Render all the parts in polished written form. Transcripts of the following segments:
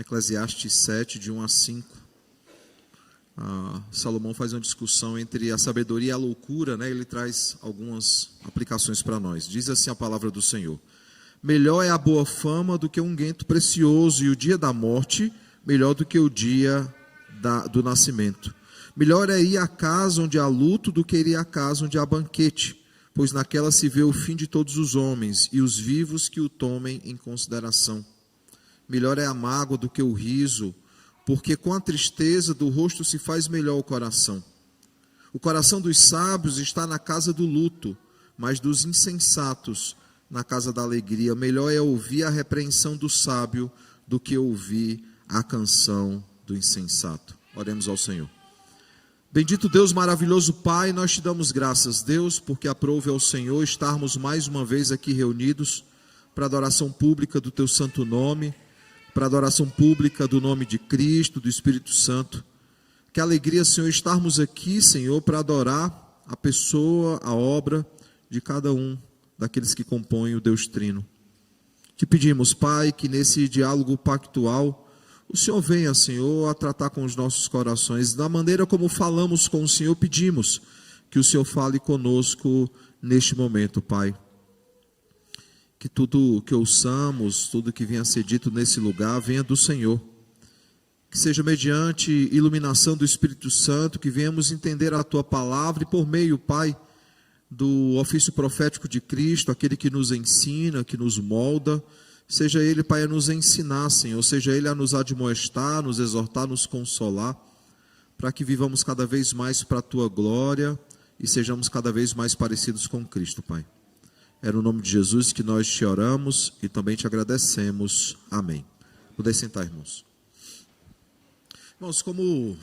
Eclesiastes 7, de 1 a 5. Salomão faz uma discussão entre a sabedoria e a loucura, né? Ele traz algumas aplicações para nós. Diz assim a palavra do Senhor: melhor é a boa fama do que um unguento precioso, e o dia da morte melhor do que o dia do nascimento. Melhor é ir à casa onde há luto do que ir à casa onde há banquete, pois naquela se vê o fim de todos os homens, e os vivos que o tomem em consideração. Melhor é a mágoa do que o riso, porque com a tristeza do rosto se faz melhor o coração. O coração dos sábios está na casa do luto, mas dos insensatos na casa da alegria. Melhor é ouvir a repreensão do sábio do que ouvir a canção do insensato. Oremos ao Senhor. Bendito Deus, maravilhoso Pai, nós te damos graças, Deus, porque aprove ao Senhor estarmos mais uma vez aqui reunidos para a adoração pública do teu santo nome, para a adoração pública do nome de Cristo, do Espírito Santo. Que alegria, Senhor, estarmos aqui, Senhor, para adorar a pessoa, a obra de cada um daqueles que compõem o Deus Trino. Te pedimos, Pai, que nesse diálogo pactual, o Senhor venha, Senhor, a tratar com os nossos corações. Da maneira como falamos com o Senhor, pedimos que o Senhor fale conosco neste momento, Pai. Que tudo que ouçamos, tudo que venha a ser dito nesse lugar, venha do Senhor. Que seja mediante iluminação do Espírito Santo, que venhamos entender a Tua palavra e por meio, Pai, do ofício profético de Cristo, aquele que nos ensina, que nos molda, seja Ele, Pai, a nos ensinar, Senhor, seja Ele a nos admoestar, nos exortar, nos consolar, para que vivamos cada vez mais para a Tua glória e sejamos cada vez mais parecidos com Cristo, Pai. É no nome de Jesus que nós te oramos e também te agradecemos. Amém. Podem sentar, irmãos. Irmãos, como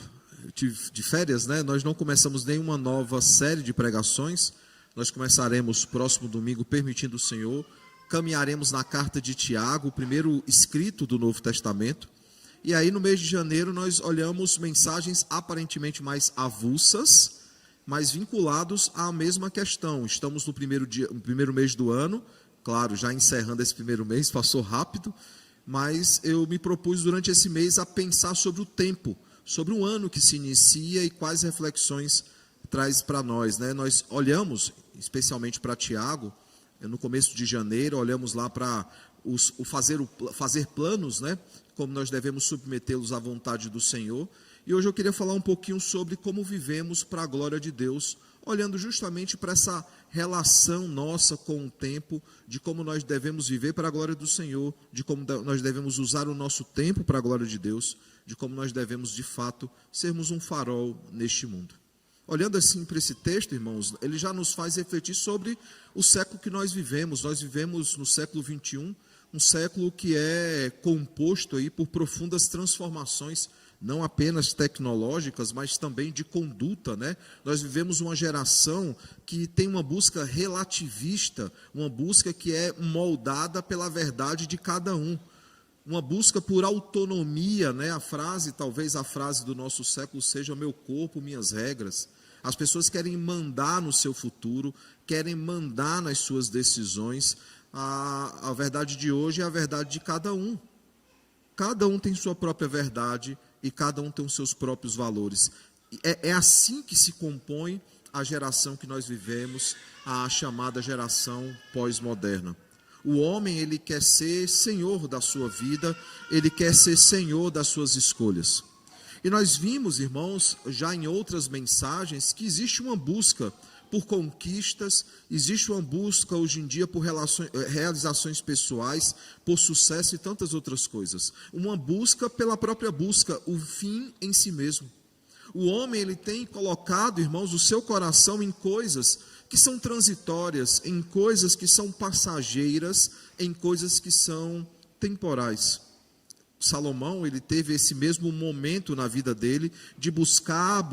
de férias, né, nós não começamos nenhuma nova série de pregações. Nós começaremos próximo domingo, permitindo o Senhor. Caminharemos na carta de Tiago, o primeiro escrito do Novo Testamento. E aí no mês de janeiro nós olhamos mensagens aparentemente mais avulsas, mas vinculados à mesma questão. Estamos no primeiro mês do ano, claro, já encerrando esse primeiro mês, passou rápido, mas eu me propus durante esse mês a pensar sobre o tempo, sobre o ano que se inicia e quais reflexões traz para nós, né? Nós olhamos, especialmente para Tiago, no começo de janeiro, olhamos lá para fazer planos, né? Como nós devemos submetê-los à vontade do Senhor. E hoje eu queria falar um pouquinho sobre como vivemos para a glória de Deus, olhando justamente para essa relação nossa com o tempo, de como nós devemos viver para a glória do Senhor, de como nós devemos usar o nosso tempo para a glória de Deus, de como nós devemos, de fato, sermos um farol neste mundo. Olhando assim para esse texto, irmãos, ele já nos faz refletir sobre o século que nós vivemos. Nós vivemos no século 21, um século que é composto aí por profundas transformações, não apenas tecnológicas, mas também de conduta, né? Nós vivemos uma geração que tem uma busca relativista, uma busca que é moldada pela verdade de cada um, uma busca por autonomia, né? Talvez a frase do nosso século seja meu corpo, minhas regras. As pessoas querem mandar no seu futuro, querem mandar nas suas decisões. A verdade de hoje é a verdade de cada um. Cada um tem sua própria verdade e cada um tem os seus próprios valores. É assim que se compõe a geração que nós vivemos, a chamada geração pós-moderna. O homem, ele quer ser senhor da sua vida, ele quer ser senhor das suas escolhas. E nós vimos, irmãos, já em outras mensagens, que existe uma busca por conquistas, existe uma busca hoje em dia por realizações pessoais, por sucesso e tantas outras coisas. Uma busca pela própria busca, o fim em si mesmo. O homem, ele tem colocado, irmãos, o seu coração em coisas que são transitórias, em coisas que são passageiras, em coisas que são temporais. Salomão, ele teve esse mesmo momento na vida dele, de buscar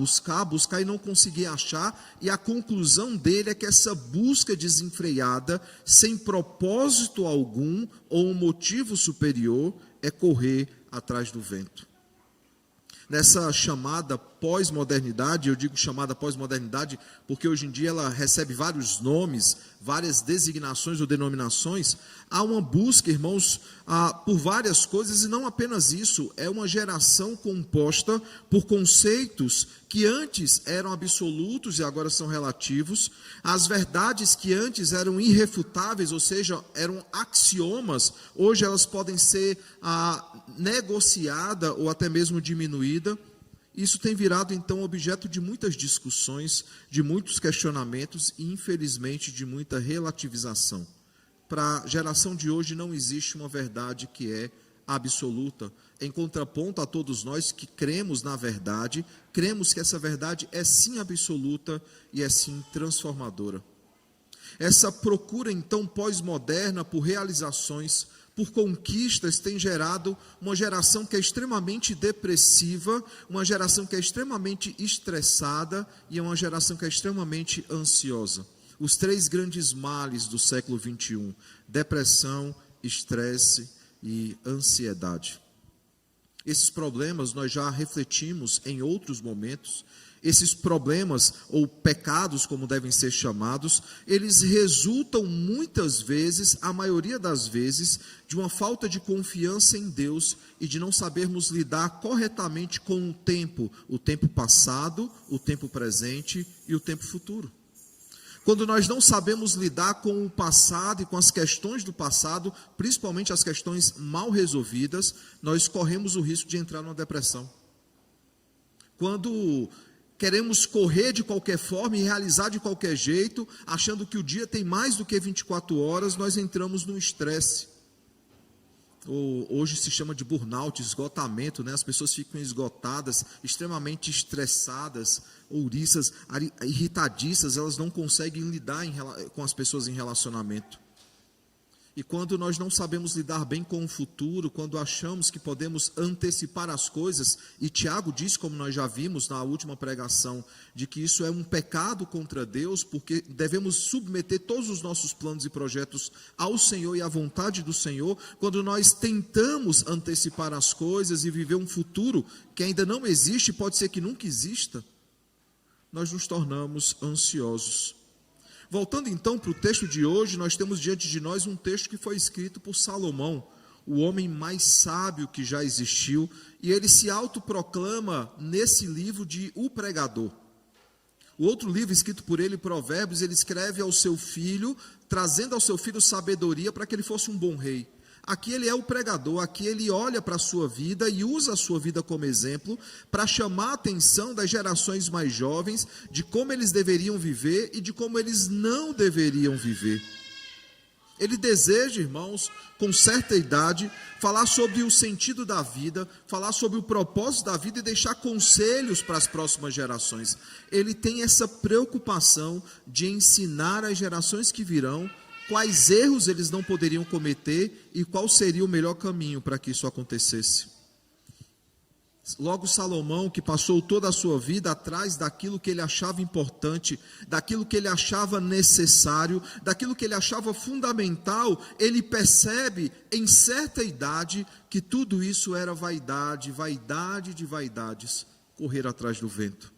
e não conseguir achar, e a conclusão dele é que essa busca desenfreada, sem propósito algum, ou um motivo superior, é correr atrás do vento. Nessa chamada pós-modernidade. Eu digo chamada pós-modernidade porque hoje em dia ela recebe vários nomes, várias designações ou denominações. Há uma busca, irmãos, por várias coisas, e não apenas isso. É uma geração composta por conceitos que antes eram absolutos e agora são relativos. As verdades que antes eram irrefutáveis, ou seja, eram axiomas, hoje elas podem ser negociadas ou até mesmo diminuídas. Isso tem virado, então, objeto de muitas discussões, de muitos questionamentos e, infelizmente, de muita relativização. Para a geração de hoje não existe uma verdade que é absoluta, em contraponto a todos nós que cremos na verdade, cremos que essa verdade é sim absoluta e é sim transformadora. Essa procura, então, pós-moderna por realizações, por conquistas, tem gerado uma geração que é extremamente depressiva, uma geração que é extremamente estressada e uma geração que é extremamente ansiosa. Os 3 grandes males do século 21, depressão, estresse e ansiedade. Esses problemas nós já refletimos em outros momentos. Esses problemas, ou pecados, como devem ser chamados, eles resultam muitas vezes, a maioria das vezes, de uma falta de confiança em Deus e de não sabermos lidar corretamente com o tempo passado, o tempo presente e o tempo futuro. Quando nós não sabemos lidar com o passado e com as questões do passado, principalmente as questões mal resolvidas, nós corremos o risco de entrar numa depressão. Quando queremos correr de qualquer forma e realizar de qualquer jeito, achando que o dia tem mais do que 24 horas, nós entramos num estresse. Hoje se chama de burnout, esgotamento, né? As pessoas ficam esgotadas, extremamente estressadas, ouriças, irritadiças, elas não conseguem lidar com as pessoas em relacionamento. E quando nós não sabemos lidar bem com o futuro, quando achamos que podemos antecipar as coisas, e Tiago diz, como nós já vimos na última pregação, de que isso é um pecado contra Deus, porque devemos submeter todos os nossos planos e projetos ao Senhor e à vontade do Senhor. Quando nós tentamos antecipar as coisas e viver um futuro que ainda não existe, pode ser que nunca exista, nós nos tornamos ansiosos. Voltando então para o texto de hoje, nós temos diante de nós um texto que foi escrito por Salomão, o homem mais sábio que já existiu, e ele se autoproclama nesse livro de O Pregador. O outro livro escrito por ele, Provérbios, ele escreve ao seu filho, trazendo ao seu filho sabedoria para que ele fosse um bom rei. Aqui ele é o pregador, aqui ele olha para a sua vida e usa a sua vida como exemplo para chamar a atenção das gerações mais jovens de como eles deveriam viver e de como eles não deveriam viver. Ele deseja, irmãos, com certa idade, falar sobre o sentido da vida, falar sobre o propósito da vida e deixar conselhos para as próximas gerações. Ele tem essa preocupação de ensinar às gerações que virão quais erros eles não poderiam cometer e qual seria o melhor caminho para que isso acontecesse. Logo, Salomão, que passou toda a sua vida atrás daquilo que ele achava importante, daquilo que ele achava necessário, daquilo que ele achava fundamental, ele percebe em certa idade que tudo isso era vaidade, vaidade de vaidades, correr atrás do vento.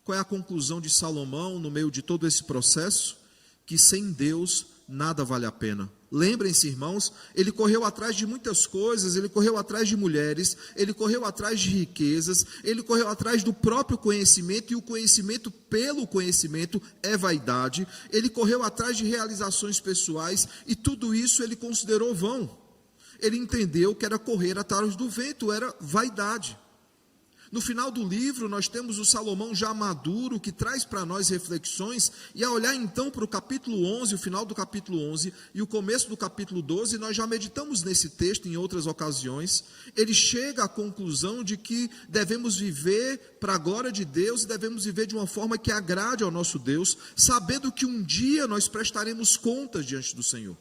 Qual é a conclusão de Salomão no meio de todo esse processo? Que sem Deus nada vale a pena. Lembrem-se, irmãos, ele correu atrás de muitas coisas, ele correu atrás de mulheres, ele correu atrás de riquezas, ele correu atrás do próprio conhecimento, e o conhecimento pelo conhecimento é vaidade, ele correu atrás de realizações pessoais, e tudo isso ele considerou vão. Ele entendeu que era correr atrás do vento, era vaidade. No final do livro, nós temos o Salomão já maduro, que traz para nós reflexões, e a olhar então para o capítulo 11, o final do capítulo 11, e o começo do capítulo 12, nós já meditamos nesse texto em outras ocasiões. Ele chega à conclusão de que devemos viver para a glória de Deus, e devemos viver de uma forma que agrade ao nosso Deus, sabendo que um dia nós prestaremos contas diante do Senhor.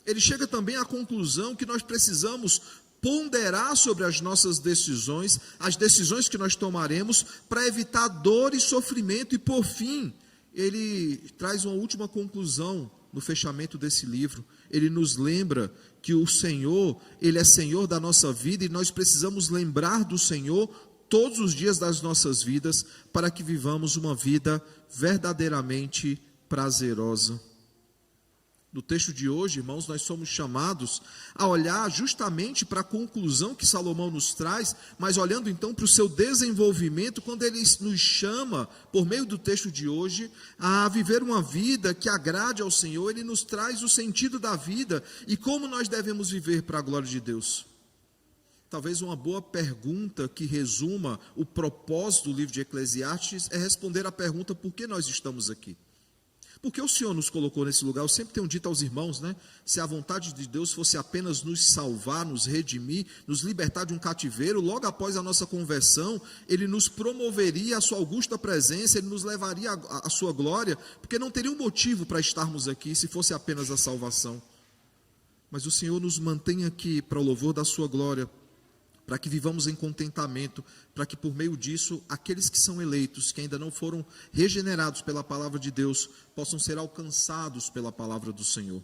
Ele chega também à conclusão que nós precisamos ponderar sobre as nossas decisões, as decisões que nós tomaremos, para evitar dor e sofrimento, e por fim, ele traz uma última conclusão no fechamento desse livro. Ele nos lembra que o Senhor, Ele é Senhor da nossa vida, e nós precisamos lembrar do Senhor todos os dias das nossas vidas, para que vivamos uma vida verdadeiramente prazerosa. No texto de hoje, irmãos, nós somos chamados a olhar justamente para a conclusão que Salomão nos traz, mas olhando então para o seu desenvolvimento, quando ele nos chama, por meio do texto de hoje, a viver uma vida que agrade ao Senhor. Ele nos traz o sentido da vida e como nós devemos viver para a glória de Deus. Talvez uma boa pergunta que resuma o propósito do livro de Eclesiastes é responder à pergunta: por que nós estamos aqui? Porque o Senhor nos colocou nesse lugar. Eu sempre tenho dito aos irmãos, né? Se a vontade de Deus fosse apenas nos salvar, nos redimir, nos libertar de um cativeiro, logo após a nossa conversão, Ele nos promoveria à sua augusta presença, Ele nos levaria à sua glória, porque não teria um motivo para estarmos aqui se fosse apenas a salvação. Mas o Senhor nos mantém aqui para o louvor da sua glória, para que vivamos em contentamento, para que por meio disso, aqueles que são eleitos, que ainda não foram regenerados pela palavra de Deus, possam ser alcançados pela palavra do Senhor.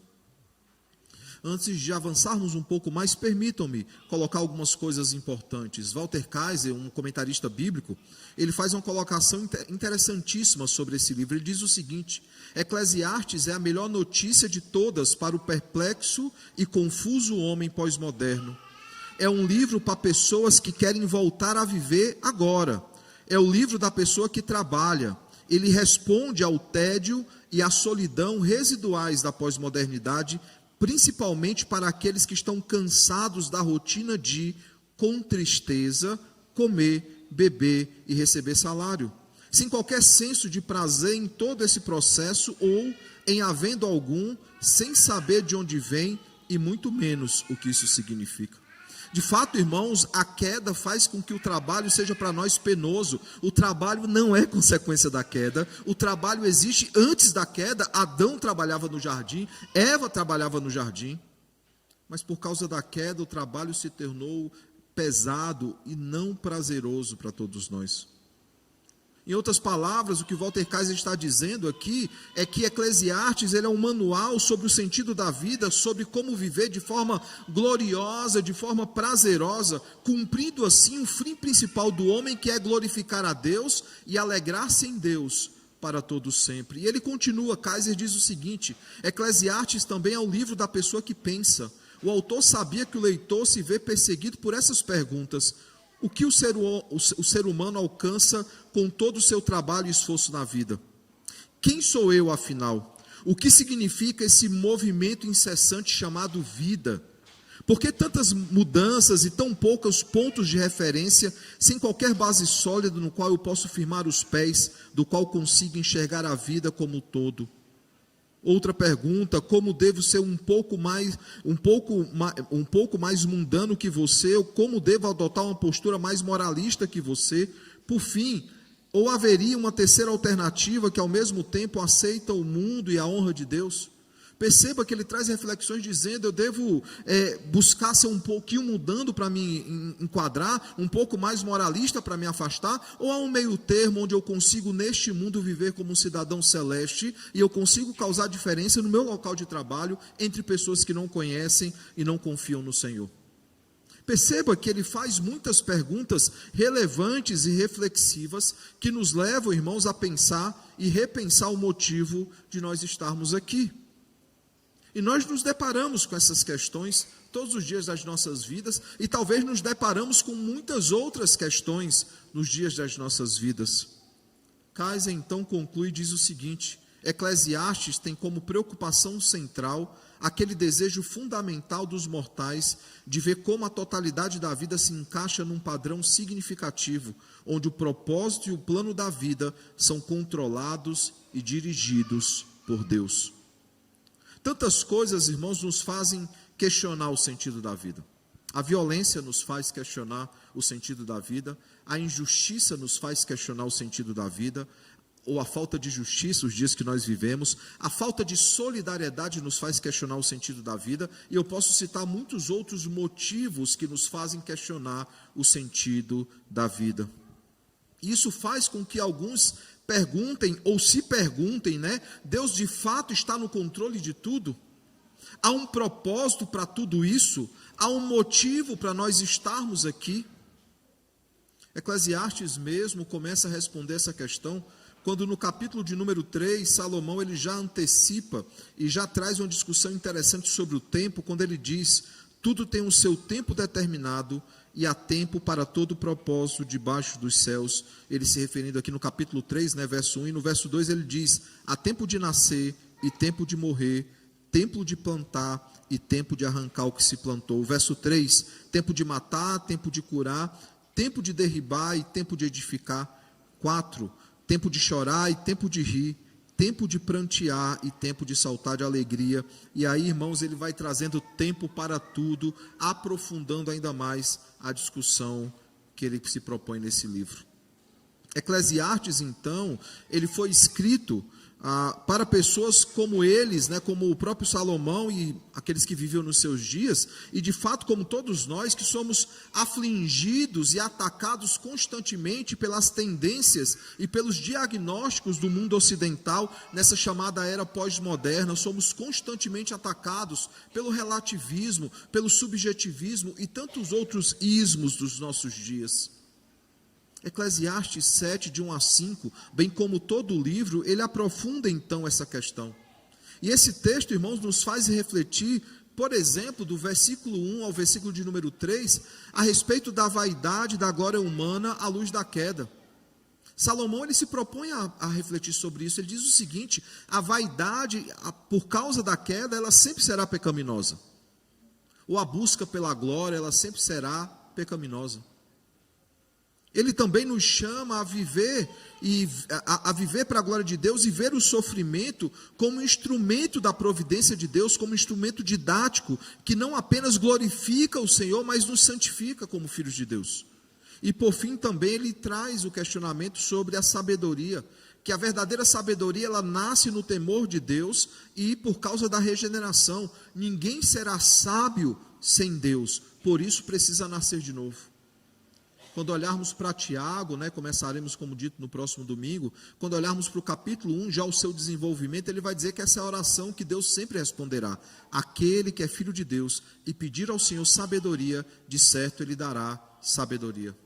Antes de avançarmos um pouco mais, permitam-me colocar algumas coisas importantes. Walter Kaiser, um comentarista bíblico, ele faz uma colocação interessantíssima sobre esse livro. Ele diz o seguinte: Eclesiastes é a melhor notícia de todas para o perplexo e confuso homem pós-moderno. É um livro para pessoas que querem voltar a viver agora. É o livro da pessoa que trabalha. Ele responde ao tédio e à solidão residuais da pós-modernidade, principalmente para aqueles que estão cansados da rotina de, com tristeza, comer, beber e receber salário, sem qualquer senso de prazer em todo esse processo, ou, em havendo algum, sem saber de onde vem e muito menos o que isso significa. De fato, irmãos, a queda faz com que o trabalho seja para nós penoso. O trabalho não é consequência da queda. O trabalho existe antes da queda. Adão trabalhava no jardim, Eva trabalhava no jardim. Mas por causa da queda, o trabalho se tornou pesado e não prazeroso para todos nós. Em outras palavras, o que Walter Kaiser está dizendo aqui é que Eclesiastes ele é um manual sobre o sentido da vida, sobre como viver de forma gloriosa, de forma prazerosa, cumprindo assim o fim principal do homem, que é glorificar a Deus e alegrar-se em Deus para todo sempre. E ele continua, Kaiser diz o seguinte: Eclesiastes também é o livro da pessoa que pensa. O autor sabia que o leitor se vê perseguido por essas perguntas: o que o ser humano alcança com todo o seu trabalho e esforço na vida? Quem sou eu, afinal? O que significa esse movimento incessante chamado vida? Por que tantas mudanças e tão poucos pontos de referência, sem qualquer base sólida no qual eu posso firmar os pés, do qual consigo enxergar a vida como um todo? Outra pergunta: como devo ser um pouco mais mundano que você, ou como devo adotar uma postura mais moralista que você? Por fim, ou haveria uma terceira alternativa que ao mesmo tempo aceita o mundo e a honra de Deus? Perceba que ele traz reflexões dizendo: eu devo buscar ser um pouquinho mudando para me enquadrar, um pouco mais moralista para me afastar, ou há um meio termo onde eu consigo neste mundo viver como um cidadão celeste e eu consigo causar diferença no meu local de trabalho entre pessoas que não conhecem e não confiam no Senhor? Perceba que ele faz muitas perguntas relevantes e reflexivas que nos levam, irmãos, a pensar e repensar o motivo de nós estarmos aqui. E nós nos deparamos com essas questões todos os dias das nossas vidas, e talvez nos deparamos com muitas outras questões nos dias das nossas vidas. Kaiser então conclui e diz o seguinte: Eclesiastes tem como preocupação central aquele desejo fundamental dos mortais de ver como a totalidade da vida se encaixa num padrão significativo, onde o propósito e o plano da vida são controlados e dirigidos por Deus. Tantas coisas, irmãos, nos fazem questionar o sentido da vida. A violência nos faz questionar o sentido da vida, a injustiça nos faz questionar o sentido da vida, ou a falta de justiça, os dias que nós vivemos, a falta de solidariedade nos faz questionar o sentido da vida, e eu posso citar muitos outros motivos que nos fazem questionar o sentido da vida. Isso faz com que alguns perguntem, ou se perguntem, Deus de fato está no controle de tudo? Há um propósito para tudo isso? Há um motivo para nós estarmos aqui? Eclesiastes mesmo começa a responder essa questão quando no capítulo de número 3, Salomão ele já antecipa e já traz uma discussão interessante sobre o tempo, quando ele diz: tudo tem o seu tempo determinado e há tempo para todo propósito debaixo dos céus. Ele se referindo aqui no capítulo 3, né, verso 1, e no verso 2 ele diz: há tempo de nascer e tempo de morrer, tempo de plantar e tempo de arrancar o que se plantou. O verso 3, tempo de matar, tempo de curar, tempo de derribar e tempo de edificar. 4, tempo de chorar e tempo de rir, tempo de prantear e tempo de saltar de alegria. E aí, irmãos, ele vai trazendo tempo para tudo, aprofundando ainda mais a discussão que ele se propõe nesse livro. Eclesiastes, então, ele foi escrito para pessoas como eles, né, como o próprio Salomão e aqueles que viviam nos seus dias, e de fato como todos nós que somos afligidos e atacados constantemente pelas tendências e pelos diagnósticos do mundo ocidental nessa chamada era pós-moderna. Somos constantemente atacados pelo relativismo, pelo subjetivismo e tantos outros ismos dos nossos dias. Eclesiastes 7, de 1 a 5, bem como todo o livro, ele aprofunda então essa questão. E esse texto, irmãos, nos faz refletir, por exemplo, do versículo 1 ao versículo de número 3, a respeito da vaidade da glória humana à luz da queda. Salomão ele se propõe a refletir sobre isso. Ele diz o seguinte: a vaidade, por causa da queda, ela sempre será pecaminosa. Ou a busca pela glória, ela sempre será pecaminosa. Ele também nos chama a viver para a glória de Deus e ver o sofrimento como instrumento da providência de Deus, como instrumento didático, que não apenas glorifica o Senhor, mas nos santifica como filhos de Deus. E por fim também ele traz o questionamento sobre a sabedoria, que a verdadeira sabedoria ela nasce no temor de Deus e por causa da regeneração. Ninguém será sábio sem Deus, por isso precisa nascer de novo. Quando olharmos para Tiago, né, começaremos como dito no próximo domingo, quando olharmos para o capítulo 1, já o seu desenvolvimento, ele vai dizer que essa é a oração que Deus sempre responderá. Aquele que é filho de Deus e pedir ao Senhor sabedoria, de certo ele dará sabedoria.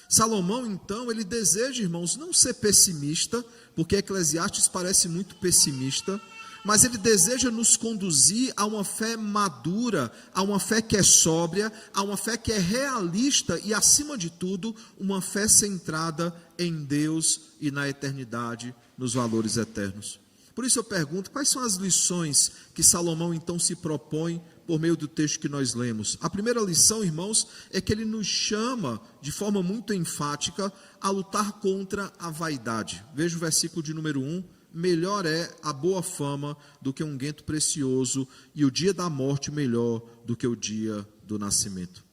Salomão então, ele deseja, irmãos, não ser pessimista, porque Eclesiastes parece muito pessimista, mas ele deseja nos conduzir a uma fé madura, a uma fé que é sóbria, a uma fé que é realista e, acima de tudo, uma fé centrada em Deus e na eternidade, nos valores eternos. Por isso eu pergunto, quais são as lições que Salomão então se propõe por meio do texto que nós lemos? A primeira lição, irmãos, é que ele nos chama de forma muito enfática a lutar contra a vaidade. Veja o versículo de número 1. Melhor é a boa fama do que um unguento precioso, e o dia da morte melhor do que o dia do nascimento.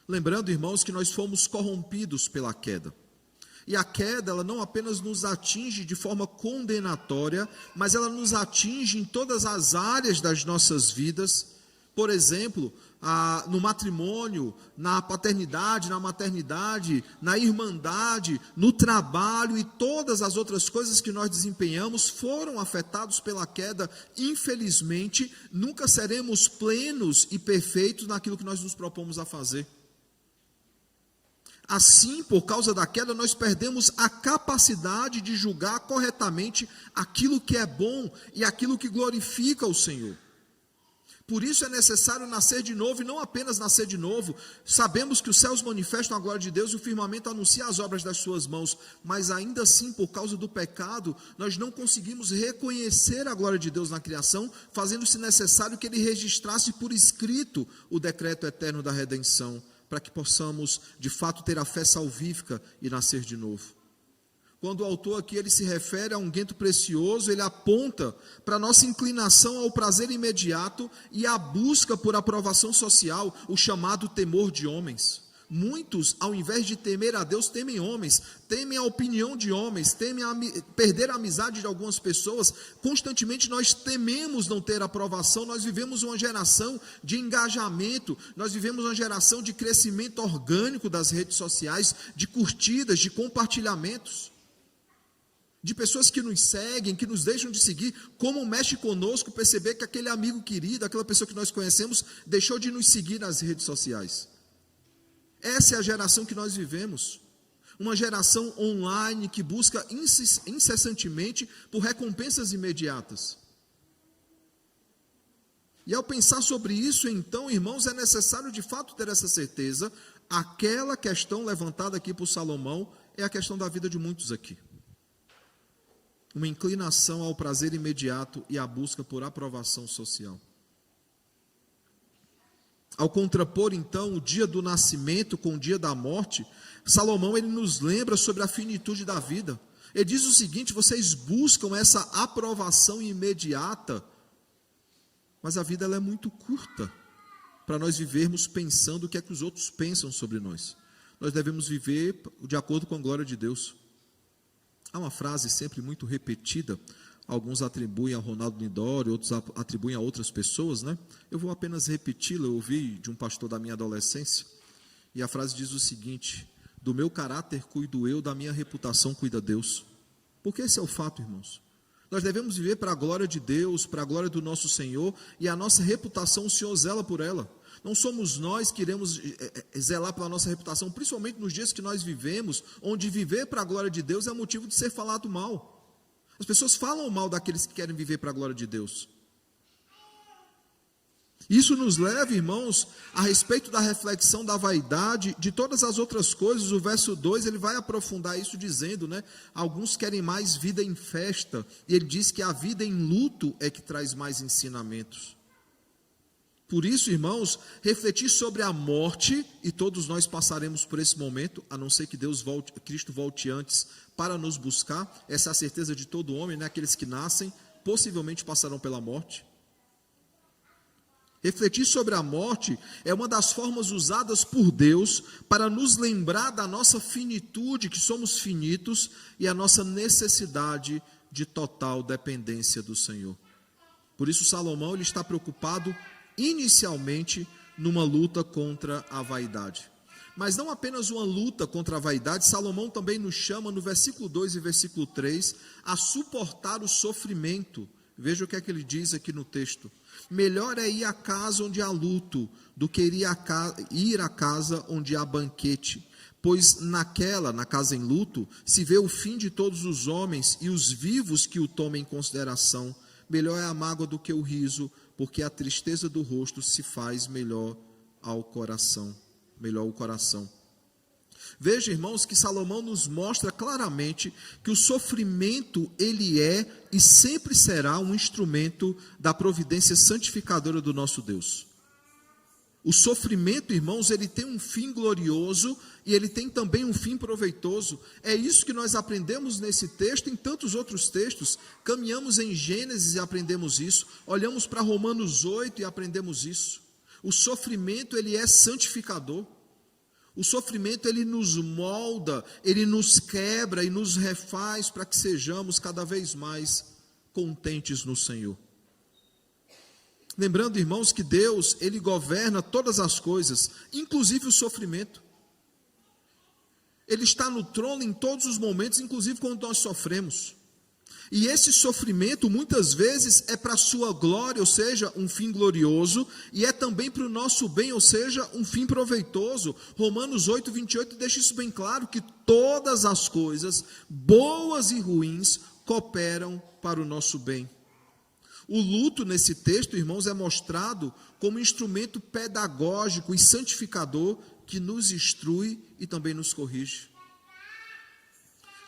Lembrando, irmãos, que nós fomos corrompidos pela queda. E a queda, ela não apenas nos atinge de forma condenatória, mas ela nos atinge em todas as áreas das nossas vidas. Por exemplo, no matrimônio, na paternidade, na maternidade, na irmandade, no trabalho e todas as outras coisas que nós desempenhamos foram afetados pela queda. Infelizmente, nunca seremos plenos e perfeitos naquilo que nós nos propomos a fazer. Assim, por causa da queda, nós perdemos a capacidade de julgar corretamente aquilo que é bom e aquilo que glorifica o Senhor. Por isso é necessário nascer de novo, e não apenas nascer de novo. Sabemos que os céus manifestam a glória de Deus e o firmamento anuncia as obras das suas mãos, mas ainda assim, por causa do pecado, nós não conseguimos reconhecer a glória de Deus na criação, fazendo-se necessário que Ele registrasse por escrito o decreto eterno da redenção, para que possamos, de fato, ter a fé salvífica e nascer de novo. Quando o autor aqui ele se refere a um unguento precioso, ele aponta para a nossa inclinação ao prazer imediato e à busca por aprovação social, o chamado temor de homens. Muitos, ao invés de temer a Deus, temem homens, temem a opinião de homens, temem perder a amizade de algumas pessoas. Constantemente nós tememos não ter aprovação. Nós vivemos uma geração de engajamento, nós vivemos uma geração de crescimento orgânico das redes sociais, de curtidas, de compartilhamentos, de pessoas que nos seguem, que nos deixam de seguir. Como mexe conosco perceber que aquele amigo querido, aquela pessoa que nós conhecemos, deixou de nos seguir nas redes sociais. Essa é a geração que nós vivemos. Uma geração online que busca incessantemente por recompensas imediatas. E ao pensar sobre isso, então, irmãos, é necessário de fato ter essa certeza. Aquela questão levantada aqui por Salomão é a questão da vida de muitos aqui. Uma inclinação ao prazer imediato e à busca por aprovação social. Ao contrapor, então, o dia do nascimento com o dia da morte, Salomão ele nos lembra sobre a finitude da vida. Ele diz o seguinte: vocês buscam essa aprovação imediata, mas a vida ela é muito curta para nós vivermos pensando o que é que os outros pensam sobre nós. Nós devemos viver de acordo com a glória de Deus. Há uma frase sempre muito repetida, alguns atribuem a Ronaldo Nidori, outros atribuem a outras pessoas, né? Eu vou apenas repeti-la, eu ouvi de um pastor da minha adolescência, e a frase diz o seguinte: do meu caráter cuido eu, da minha reputação cuida Deus. Porque esse é o fato, irmãos. Nós devemos viver para a glória de Deus, para a glória do nosso Senhor, e a nossa reputação, o Senhor zela por ela. Não somos nós que iremos zelar pela nossa reputação, principalmente nos dias que nós vivemos, onde viver para a glória de Deus é motivo de ser falado mal. As pessoas falam mal daqueles que querem viver para a glória de Deus. Isso nos leva, irmãos, a respeito da reflexão da vaidade, de todas as outras coisas. O verso 2, ele vai aprofundar isso dizendo, né? Alguns querem mais vida em festa, e ele diz que a vida em luto é que traz mais ensinamentos. Por isso, irmãos, refletir sobre a morte, e todos nós passaremos por esse momento, a não ser que Cristo volte antes para nos buscar. Essa é a certeza de todo homem, né? Aqueles que nascem, possivelmente passarão pela morte. Refletir sobre a morte é uma das formas usadas por Deus para nos lembrar da nossa finitude, que somos finitos, e a nossa necessidade de total dependência do Senhor. Por isso, Salomão ele está preocupado inicialmente numa luta contra a vaidade. Mas não apenas uma luta contra a vaidade, Salomão também nos chama no versículo 2 e versículo 3 a suportar o sofrimento. Veja o que é que ele diz aqui no texto: melhor é ir à casa onde há luto do que ir à casa onde há banquete, pois na casa em luto, se vê o fim de todos os homens e os vivos que o tomem em consideração. Melhor é a mágoa do que o riso, porque a tristeza do rosto se faz melhor o coração. Veja, irmãos, que Salomão nos mostra claramente que o sofrimento, ele é e sempre será um instrumento da providência santificadora do nosso Deus. O sofrimento, irmãos, ele tem um fim glorioso e ele tem também um fim proveitoso. É isso que nós aprendemos nesse texto, em tantos outros textos. Caminhamos em Gênesis e aprendemos isso. Olhamos para Romanos 8 e aprendemos isso. O sofrimento, ele é santificador. O sofrimento, ele nos molda, ele nos quebra e nos refaz para que sejamos cada vez mais contentes no Senhor. Lembrando, irmãos, que Deus, ele governa todas as coisas, inclusive o sofrimento. Ele está no trono em todos os momentos, inclusive quando nós sofremos. E esse sofrimento, muitas vezes, é para a sua glória, ou seja, um fim glorioso, e é também para o nosso bem, ou seja, um fim proveitoso. Romanos 8, 28 deixa isso bem claro, que todas as coisas, boas e ruins, cooperam para o nosso bem. O luto nesse texto, irmãos, é mostrado como instrumento pedagógico e santificador que nos instrui e também nos corrige.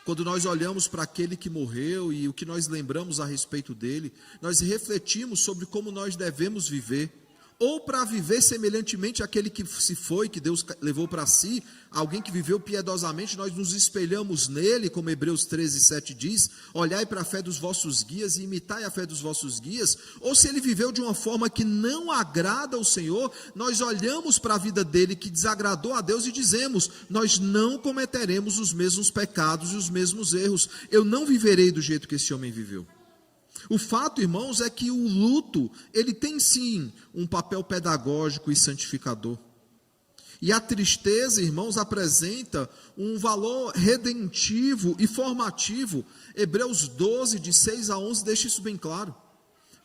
Quando nós olhamos para aquele que morreu e o que nós lembramos a respeito dele, nós refletimos sobre como nós devemos viver, ou para viver semelhantemente àquele que se foi, que Deus levou para si, alguém que viveu piedosamente, nós nos espelhamos nele, como Hebreus 13, 7 diz, olhai para a fé dos vossos guias e imitai a fé dos vossos guias, ou se ele viveu de uma forma que não agrada ao Senhor, nós olhamos para a vida dele que desagradou a Deus e dizemos, nós não cometeremos os mesmos pecados e os mesmos erros, eu não viverei do jeito que esse homem viveu. O fato, irmãos, é que o luto, ele tem sim um papel pedagógico e santificador. E a tristeza, irmãos, apresenta um valor redentivo e formativo. Hebreus 12, de 6 a 11, deixa isso bem claro.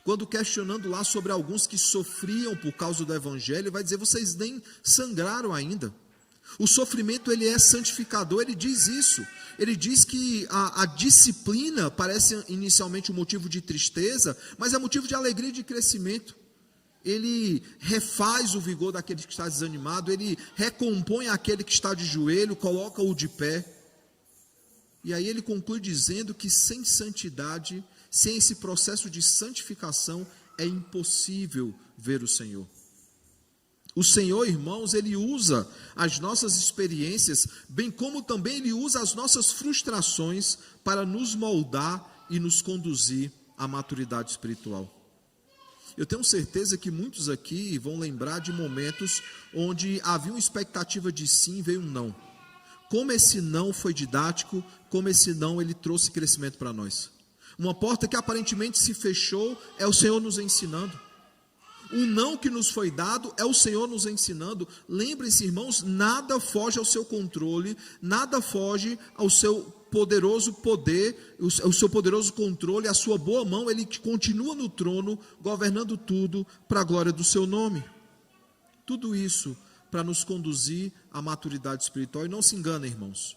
Quando questionando lá sobre alguns que sofriam por causa do evangelho, vai dizer, vocês nem sangraram ainda. O sofrimento, ele é santificador, ele diz isso. Ele diz que a disciplina parece inicialmente um motivo de tristeza, mas é motivo de alegria e de crescimento. Ele refaz o vigor daquele que está desanimado, ele recompõe aquele que está de joelho, coloca-o de pé. E aí ele conclui dizendo que sem santidade, sem esse processo de santificação, é impossível ver o Senhor. O Senhor, irmãos, ele usa as nossas experiências, bem como também ele usa as nossas frustrações para nos moldar e nos conduzir à maturidade espiritual. Eu tenho certeza que muitos aqui vão lembrar de momentos onde havia uma expectativa de sim e veio um não. Como esse não foi didático, como esse não ele trouxe crescimento para nós. Uma porta que aparentemente se fechou é o Senhor nos ensinando. O não que nos foi dado é o Senhor nos ensinando. Lembrem-se, irmãos, nada foge ao seu controle, nada foge ao seu poderoso poder, o seu poderoso controle, a sua boa mão, ele continua no trono, governando tudo para a glória do seu nome. Tudo isso para nos conduzir à maturidade espiritual. E não se enganem, irmãos,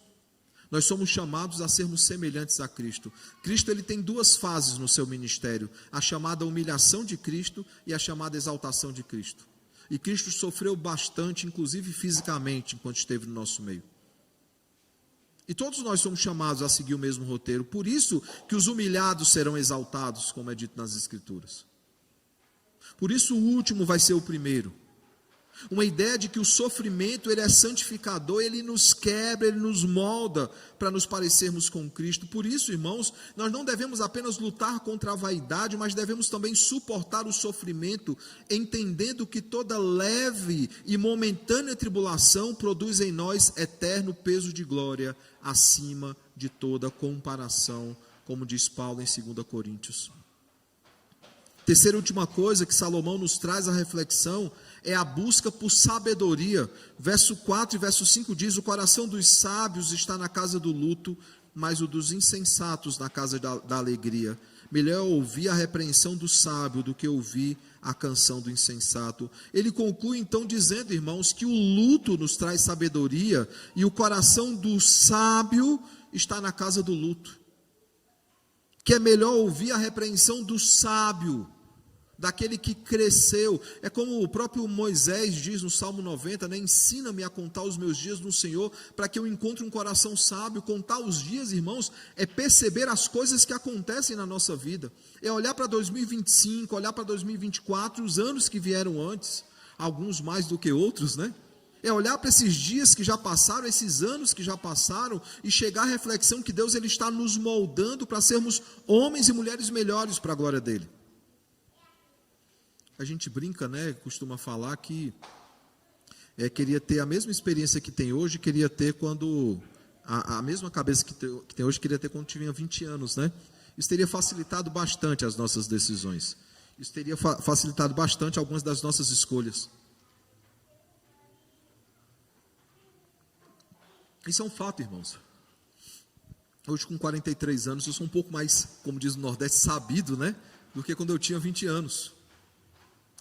nós somos chamados a sermos semelhantes a Cristo. Cristo, ele tem duas fases no seu ministério: a chamada humilhação de Cristo e a chamada exaltação de Cristo. E Cristo sofreu bastante, inclusive fisicamente, enquanto esteve no nosso meio. E todos nós somos chamados a seguir o mesmo roteiro. Por isso que os humilhados serão exaltados, como é dito nas Escrituras. Por isso o último vai ser o primeiro. Uma ideia de que o sofrimento, ele é santificador, ele nos quebra, ele nos molda para nos parecermos com Cristo. Por isso, irmãos, nós não devemos apenas lutar contra a vaidade, mas devemos também suportar o sofrimento, entendendo que toda leve e momentânea tribulação produz em nós eterno peso de glória, acima de toda comparação, como diz Paulo em 2 Coríntios. Terceira e última coisa que Salomão nos traz à reflexão é a busca por sabedoria. Verso 4 e verso 5 diz: o coração dos sábios está na casa do luto, mas o dos insensatos na casa da alegria. Melhor ouvir a repreensão do sábio do que ouvir a canção do insensato. Ele conclui então dizendo, irmãos, que o luto nos traz sabedoria e o coração do sábio está na casa do luto. Que é melhor ouvir a repreensão do sábio, daquele que cresceu. É como o próprio Moisés diz no Salmo 90, né? Ensina-me a contar os meus dias no Senhor, para que eu encontre um coração sábio. Contar os dias, irmãos, é perceber as coisas que acontecem na nossa vida, é olhar para 2025, olhar para 2024, os anos que vieram antes, alguns mais do que outros, né? É olhar para esses dias que já passaram, esses anos que já passaram, e chegar à reflexão que Deus, ele está nos moldando para sermos homens e mulheres melhores para a glória dele. A gente brinca, né, costuma falar que queria ter a mesma experiência que tem hoje, queria ter quando, a mesma cabeça que tem hoje, queria ter quando tinha 20 anos, né? Isso teria facilitado bastante as nossas decisões. Isso teria facilitado bastante algumas das nossas escolhas. Isso é um fato, irmãos. Hoje, com 43 anos, eu sou um pouco mais, como diz no Nordeste, sabido, né, do que quando eu tinha 20 anos.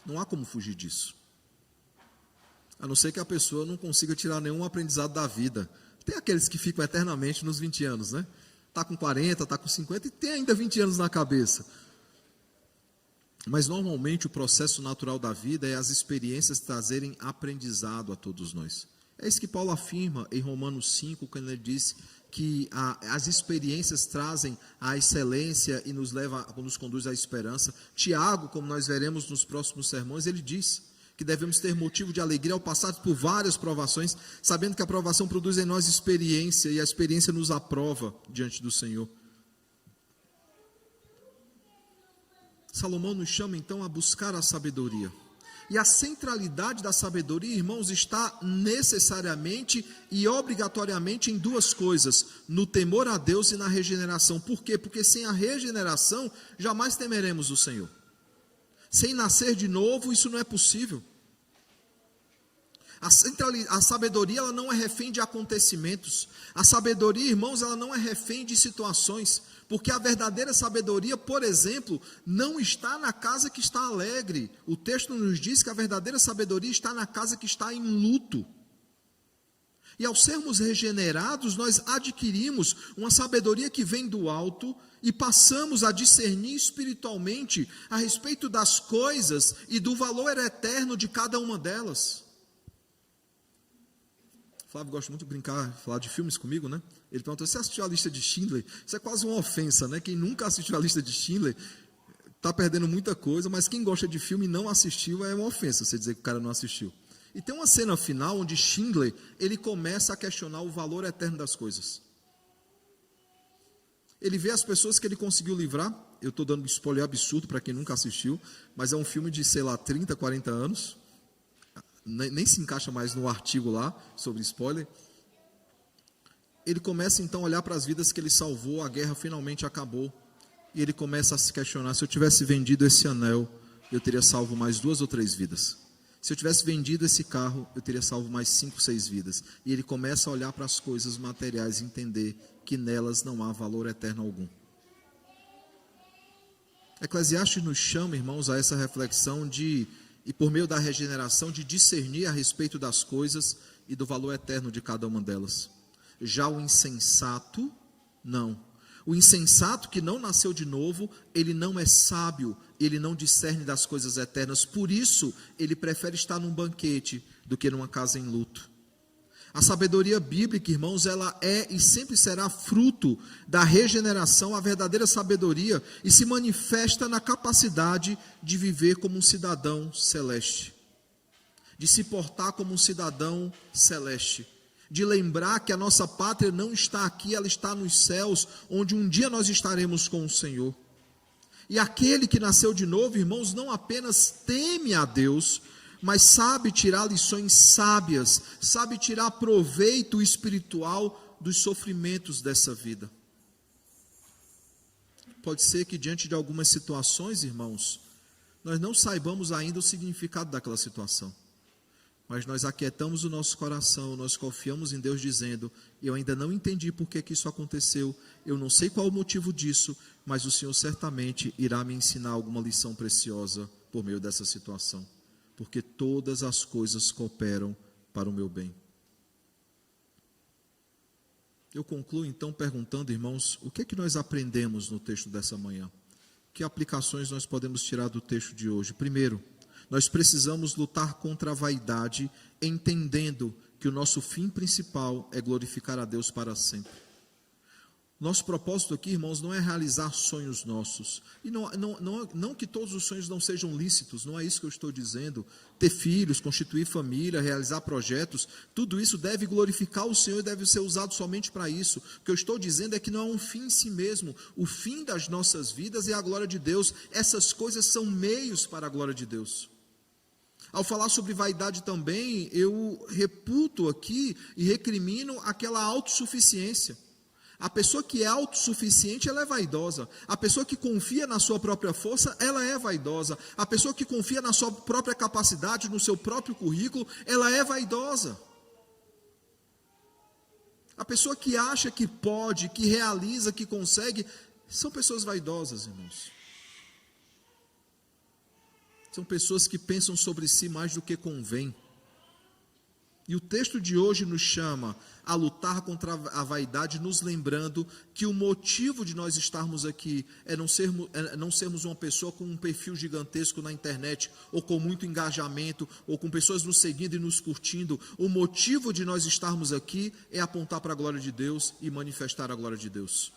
Não há como fugir disso. A não ser que a pessoa não consiga tirar nenhum aprendizado da vida. Tem aqueles que ficam eternamente nos 20 anos, né? Está com 40, está com 50 e tem ainda 20 anos na cabeça. Mas normalmente o processo natural da vida é as experiências trazerem aprendizado a todos nós. É isso que Paulo afirma em Romanos 5, quando ele diz que as experiências trazem a excelência e nos conduz à esperança. Tiago, como nós veremos nos próximos sermões, ele diz que devemos ter motivo de alegria ao passar por várias provações, sabendo que a provação produz em nós experiência, e a experiência nos aprova diante do Senhor. Salomão nos chama então a buscar a sabedoria. E a centralidade da sabedoria, irmãos, está necessariamente e obrigatoriamente em duas coisas: no temor a Deus e na regeneração. Por quê? Porque sem a regeneração, jamais temeremos o Senhor. Sem nascer de novo, isso não é possível. A sabedoria, ela não é refém de acontecimentos. A sabedoria, irmãos, ela não é refém de situações. Porque a verdadeira sabedoria, por exemplo, não está na casa que está alegre. O texto nos diz que a verdadeira sabedoria está na casa que está em luto. E ao sermos regenerados, nós adquirimos uma sabedoria que vem do alto e passamos a discernir espiritualmente a respeito das coisas e do valor eterno de cada uma delas. Flávio gosta muito de brincar, falar de filmes comigo, né? Ele perguntou: você assistiu a lista de Schindler? Isso é quase uma ofensa, né? Quem nunca assistiu a lista de Schindler está perdendo muita coisa, mas quem gosta de filme e não assistiu é uma ofensa você dizer que o cara não assistiu. E tem uma cena final onde Schindler, ele começa a questionar o valor eterno das coisas. Ele vê as pessoas que ele conseguiu livrar. Eu estou dando spoiler absurdo para quem nunca assistiu, mas é um filme de, 30, 40 anos. Nem se encaixa mais no artigo lá sobre spoiler. Ele começa então a olhar para as vidas que ele salvou, a guerra finalmente acabou, e ele começa a se questionar: se eu tivesse vendido esse anel, eu teria salvo mais 2 ou 3 vidas. Se eu tivesse vendido esse carro, eu teria salvo mais 5, 6 vidas. E ele começa a olhar para as coisas materiais e entender que nelas não há valor eterno algum. Eclesiastes nos chama, irmãos, a essa reflexão e por meio da regeneração, de discernir a respeito das coisas e do valor eterno de cada uma delas. Já o insensato, não. O insensato que não nasceu de novo, ele não é sábio, ele não discerne das coisas eternas. Por isso, ele prefere estar num banquete do que numa casa em luto. A sabedoria bíblica, irmãos, ela é e sempre será fruto da regeneração, a verdadeira sabedoria, e se manifesta na capacidade de viver como um cidadão celeste, de se portar como um cidadão celeste, de lembrar que a nossa pátria não está aqui, ela está nos céus, onde um dia nós estaremos com o Senhor. E aquele que nasceu de novo, irmãos, não apenas teme a Deus, mas sabe tirar lições sábias, sabe tirar proveito espiritual dos sofrimentos dessa vida. Pode ser que diante de algumas situações, irmãos, nós não saibamos ainda o significado daquela situação, mas nós aquietamos o nosso coração, nós confiamos em Deus dizendo: eu ainda não entendi por que isso aconteceu, eu não sei qual o motivo disso, mas o Senhor certamente irá me ensinar alguma lição preciosa por meio dessa situação, porque todas as coisas cooperam para o meu bem. Eu concluo então perguntando, irmãos, o que é que nós aprendemos no texto dessa manhã? Que aplicações nós podemos tirar do texto de hoje? Primeiro, nós precisamos lutar contra a vaidade, entendendo que o nosso fim principal é glorificar a Deus para sempre. Nosso propósito aqui, irmãos, não é realizar sonhos nossos. E não que todos os sonhos não sejam lícitos, não é isso que eu estou dizendo. Ter filhos, constituir família, realizar projetos, tudo isso deve glorificar o Senhor e deve ser usado somente para isso. O que eu estou dizendo é que não é um fim em si mesmo. O fim das nossas vidas é a glória de Deus. Essas coisas são meios para a glória de Deus. Ao falar sobre vaidade também, eu reputo aqui e recrimino aquela autossuficiência. A pessoa que é autossuficiente, ela é vaidosa. A pessoa que confia na sua própria força, ela é vaidosa. A pessoa que confia na sua própria capacidade, no seu próprio currículo, ela é vaidosa. A pessoa que acha que pode, que realiza, que consegue, são pessoas vaidosas, irmãos. São pessoas que pensam sobre si mais do que convém. E o texto de hoje nos chama a lutar contra a vaidade, nos lembrando que o motivo de nós estarmos aqui é não sermos uma pessoa com um perfil gigantesco na internet, ou com muito engajamento, ou com pessoas nos seguindo e nos curtindo. O motivo de nós estarmos aqui é apontar para a glória de Deus e manifestar a glória de Deus.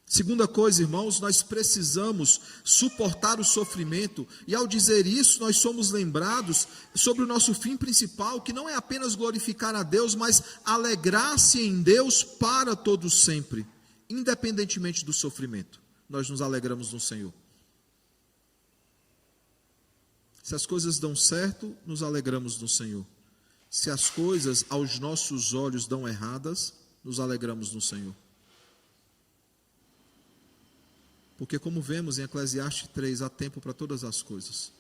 Segunda coisa, irmãos, nós precisamos suportar o sofrimento, e ao dizer isso, nós somos lembrados sobre o nosso fim principal, que não é apenas glorificar a Deus, mas alegrar-se em Deus para todo sempre, independentemente do sofrimento. Nós nos alegramos no Senhor. Se as coisas dão certo, nos alegramos no Senhor. Se as coisas aos nossos olhos dão erradas, nos alegramos no Senhor. Porque como vemos em Eclesiastes 3, há tempo para todas as coisas.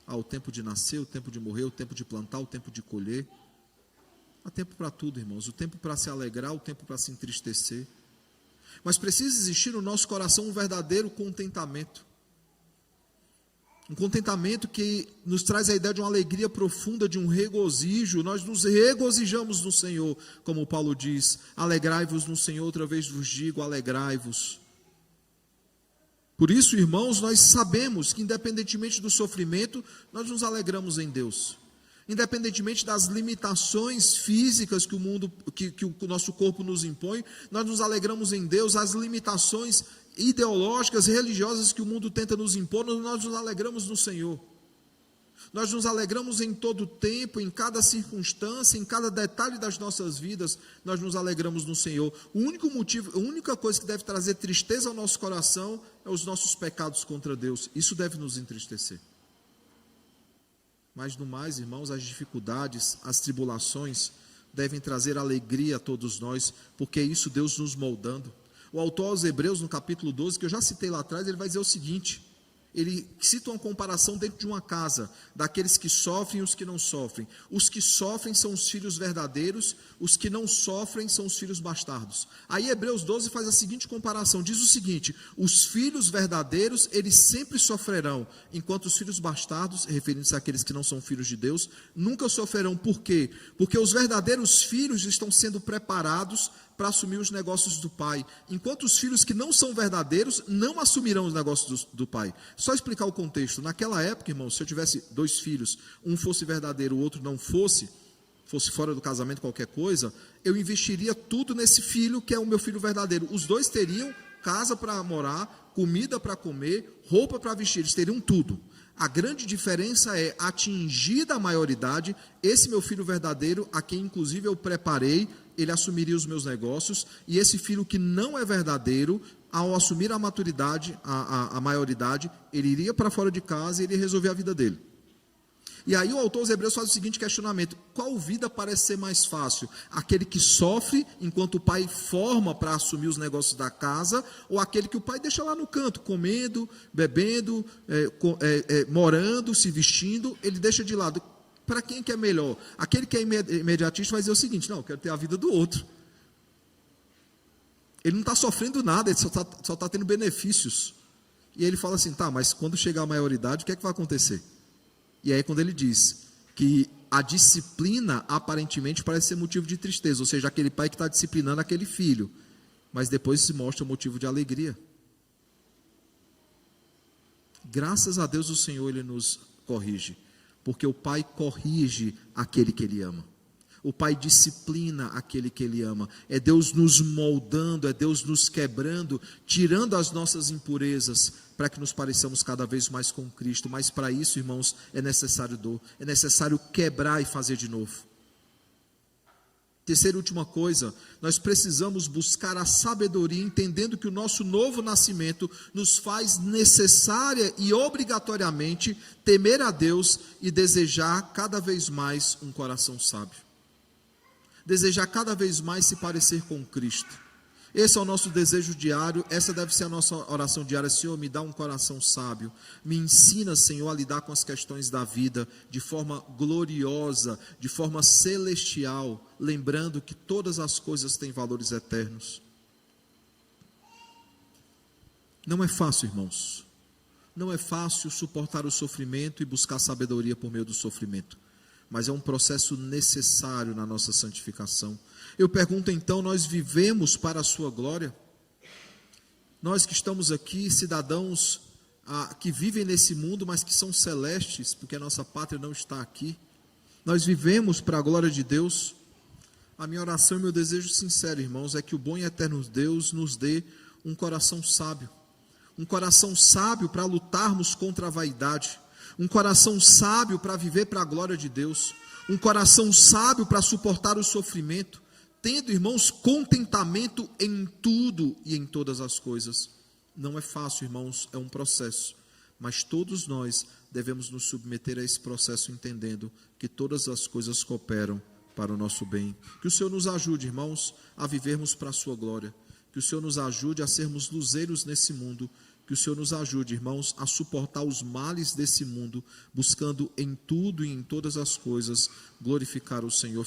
Há o tempo de nascer, o tempo de morrer, o tempo de plantar, o tempo de colher. Há tempo para tudo, irmãos. O tempo para se alegrar, o tempo para se entristecer. Mas precisa existir no nosso coração um verdadeiro contentamento. Um contentamento que nos traz a ideia de uma alegria profunda, de um regozijo. Nós nos regozijamos no Senhor, como Paulo diz: alegrai-vos no Senhor, outra vez vos digo, alegrai-vos. Por isso, irmãos, nós sabemos que independentemente do sofrimento, nós nos alegramos em Deus. Independentemente das limitações físicas que o nosso corpo nos impõe, nós nos alegramos em Deus. As limitações ideológicas, religiosas que o mundo tenta nos impor, nós nos alegramos no Senhor. Nós nos alegramos em todo tempo, em cada circunstância, em cada detalhe das nossas vidas, nós nos alegramos no Senhor. O único motivo, a única coisa que deve trazer tristeza ao nosso coração é os nossos pecados contra Deus. Isso deve nos entristecer. Mas no mais, irmãos, as dificuldades, as tribulações devem trazer alegria a todos nós, porque é isso Deus nos moldando. O autor aos Hebreus, no capítulo 12, que eu já citei lá atrás, ele vai dizer o seguinte: ele cita uma comparação dentro de uma casa, daqueles que sofrem e os que não sofrem. Os que sofrem são os filhos verdadeiros, os que não sofrem são os filhos bastardos. Aí Hebreus 12 faz a seguinte comparação, diz o seguinte: os filhos verdadeiros, eles sempre sofrerão, enquanto os filhos bastardos, referindo-se àqueles que não são filhos de Deus, nunca sofrerão. Por quê? Porque os verdadeiros filhos estão sendo preparados para assumir os negócios do pai, enquanto os filhos que não são verdadeiros não assumirão os negócios do pai. Só explicar o contexto. Naquela época, irmãos, se eu tivesse 2 filhos, um fosse verdadeiro, o outro não fosse fora do casamento, qualquer coisa, eu investiria tudo nesse filho que é o meu filho verdadeiro. Os 2 teriam casa para morar, comida para comer, roupa para vestir, eles teriam tudo. A grande diferença é, atingida a maioridade, esse meu filho verdadeiro, a quem inclusive eu preparei, ele assumiria os meus negócios, e esse filho que não é verdadeiro, ao assumir a maturidade, a maioridade, ele iria para fora de casa e ele ia resolver a vida dele. E aí o autor aos Hebreus faz o seguinte questionamento: qual vida parece ser mais fácil? Aquele que sofre enquanto o pai forma para assumir os negócios da casa, ou aquele que o pai deixa lá no canto, comendo, bebendo, morando, se vestindo, ele deixa de lado? Para quem que é melhor? Aquele que é imediatista vai dizer o seguinte: não, eu quero ter a vida do outro. Ele não está sofrendo nada, ele só está tendo benefícios. E ele fala assim: tá, mas quando chegar a maioridade, o que é que vai acontecer? E aí quando ele diz que a disciplina aparentemente parece ser motivo de tristeza, ou seja, aquele pai que está disciplinando aquele filho, mas depois se mostra motivo de alegria. Graças a Deus o Senhor, ele nos corrige, porque o pai corrige aquele que ele ama. O pai disciplina aquele que ele ama. É Deus nos moldando, é Deus nos quebrando, tirando as nossas impurezas, para que nos pareçamos cada vez mais com Cristo. Mas para isso, irmãos, é necessário dor, é necessário quebrar e fazer de novo. Terceira e última coisa, nós precisamos buscar a sabedoria, entendendo que o nosso novo nascimento nos faz necessária e obrigatoriamente temer a Deus e desejar cada vez mais um coração sábio. Desejar cada vez mais se parecer com Cristo. Esse é o nosso desejo diário, essa deve ser a nossa oração diária. Senhor, me dá um coração sábio, me ensina, Senhor, a lidar com as questões da vida de forma gloriosa, de forma celestial, lembrando que todas as coisas têm valores eternos. Não é fácil, irmãos, não é fácil suportar o sofrimento e buscar sabedoria por meio do sofrimento, mas é um processo necessário na nossa santificação. Eu pergunto então, nós vivemos para a sua glória? Nós que estamos aqui, cidadãos que vivem nesse mundo, mas que são celestes, porque a nossa pátria não está aqui, nós vivemos para a glória de Deus? A minha oração e meu desejo sincero, irmãos, é que o bom e eterno Deus nos dê um coração sábio para lutarmos contra a vaidade, um coração sábio para viver para a glória de Deus, um coração sábio para suportar o sofrimento, tendo, irmãos, contentamento em tudo e em todas as coisas. Não é fácil, irmãos, é um processo, mas todos nós devemos nos submeter a esse processo, entendendo que todas as coisas cooperam para o nosso bem. Que o Senhor nos ajude, irmãos, a vivermos para a sua glória, que o Senhor nos ajude a sermos luzeiros nesse mundo, que o Senhor nos ajude, irmãos, a suportar os males desse mundo, buscando em tudo e em todas as coisas glorificar o Senhor.